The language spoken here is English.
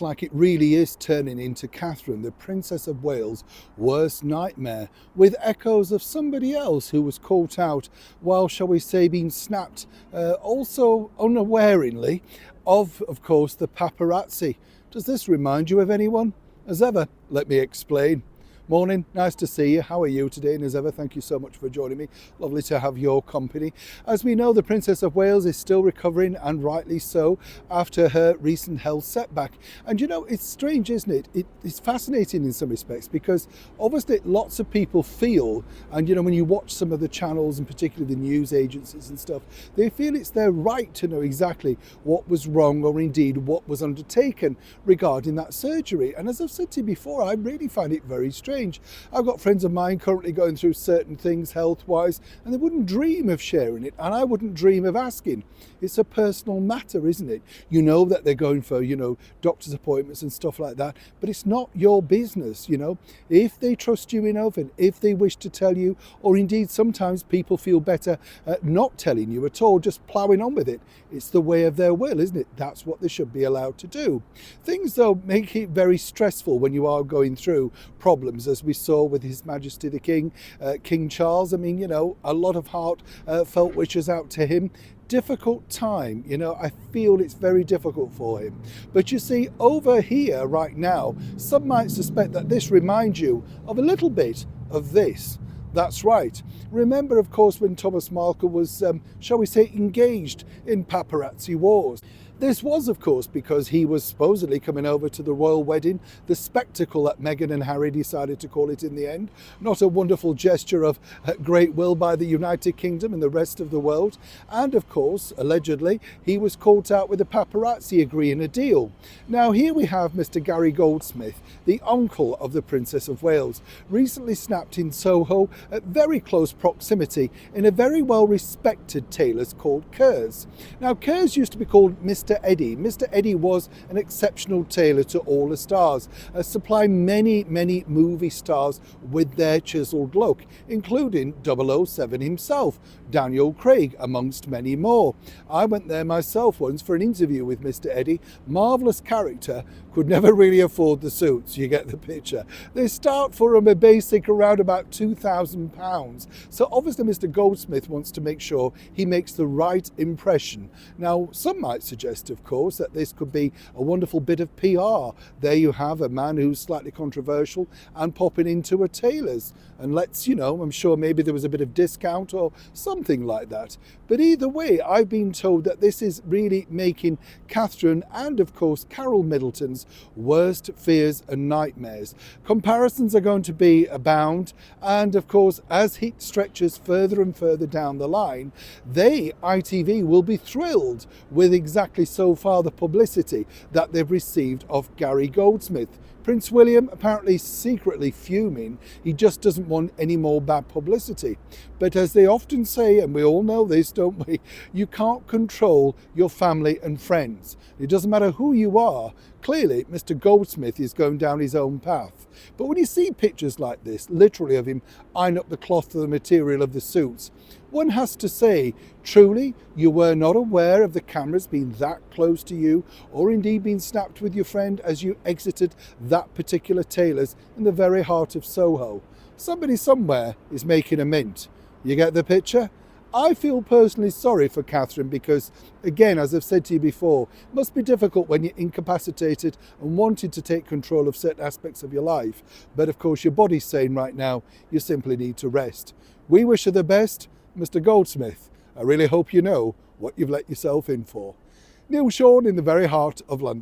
like it really is turning into Catherine, the Princess of Wales' worst nightmare, with echoes of somebody else who was caught out while, shall we say, being snapped, also unawareingly, of course, the paparazzi. Does this remind you of anyone? As ever, let me explain. Morning, nice to see you. How are you today? And as ever, thank you so much for joining me. Lovely to have your company. As we know, the Princess of Wales is still recovering, and rightly so, after her recent health setback. And you know, it's strange, isn't it? It's fascinating in some respects, because obviously lots of people feel, and you know, when you watch some of the channels, and particularly the news agencies and stuff, they feel it's their right to know exactly what was wrong, or indeed what was undertaken regarding that surgery. And as I've said to you before, I really find it very strange. I've got friends of mine currently going through certain things health-wise, and they wouldn't dream of sharing it, and I wouldn't dream of asking. It's a personal matter, isn't it? You know that they're going for, you know, doctor's appointments and stuff like that, but it's not your business, you know. If they trust you enough, and if they wish to tell you, or indeed sometimes people feel better not telling you at all, just ploughing on with it. It's the way of their will, isn't it? That's what they should be allowed to do. Things, though, make it very stressful when you are going through problems, as we saw with His Majesty the King, King Charles. I mean, you know, a lot of heartfelt wishes out to him. Difficult time, you know, I feel it's very difficult for him. But you see, over here right now, some might suspect that this reminds you of a little bit of this. That's right. Remember, of course, when Thomas Markle was, shall we say, engaged in paparazzi wars. This was, of course, because he was supposedly coming over to the royal wedding, the spectacle that Meghan and Harry decided to call it in the end. Not a wonderful gesture of great will by the United Kingdom and the rest of the world. And of course, allegedly, he was caught out with the paparazzi agreeing a deal. Now here we have Mr. Gary Goldsmith, the uncle of the Princess of Wales, recently snapped in Soho at very close proximity in a very well respected tailor's called Kerrs. Now Kerrs used to be called Mr. Eddie. Mr. Eddie was an exceptional tailor to all the stars, supplying many movie stars with their chiseled look, including 007 himself, Daniel Craig, amongst many more. I went there myself once for an interview with Mr. Eddie. Marvellous character, could never really afford the suits, you get the picture. They start for a basic around about £2,000. So obviously Mr. Goldsmith wants to make sure he makes the right impression. Now, some might suggest, of course, that this could be a wonderful bit of PR. There you have a man who's slightly controversial and popping into a tailor's. And let's, you know, I'm sure maybe there was a bit of discount or something like that. But either way, I've been told that this is really making Catherine and, of course, Carol Middleton's worst fears and nightmares. Comparisons are going to be abound. And, of course, as it stretches further and further down the line, ITV, will be thrilled with exactly so far the publicity that they've received of Gary Goldsmith. Prince William apparently secretly fuming. He just doesn't want any more bad publicity. But as they often say, and we all know this, don't we? You can't control your family and friends. It doesn't matter who you are. Clearly, Mr. Goldsmith is going down his own path. But when you see pictures like this, literally of him eyeing up the cloth for the material of the suits, one has to say, truly, you were not aware of the cameras being that close to you, or indeed being snapped with your friend as you exited that particular tailor's in the very heart of Soho. Somebody somewhere is making a mint. You get the picture? I feel personally sorry for Catherine because, again, as I've said to you before, it must be difficult when you're incapacitated and wanted to take control of certain aspects of your life. But of course, your body's saying right now, you simply need to rest. We wish her the best, Mr. Goldsmith. I really hope you know what you've let yourself in for. Neil Sean in the very heart of London.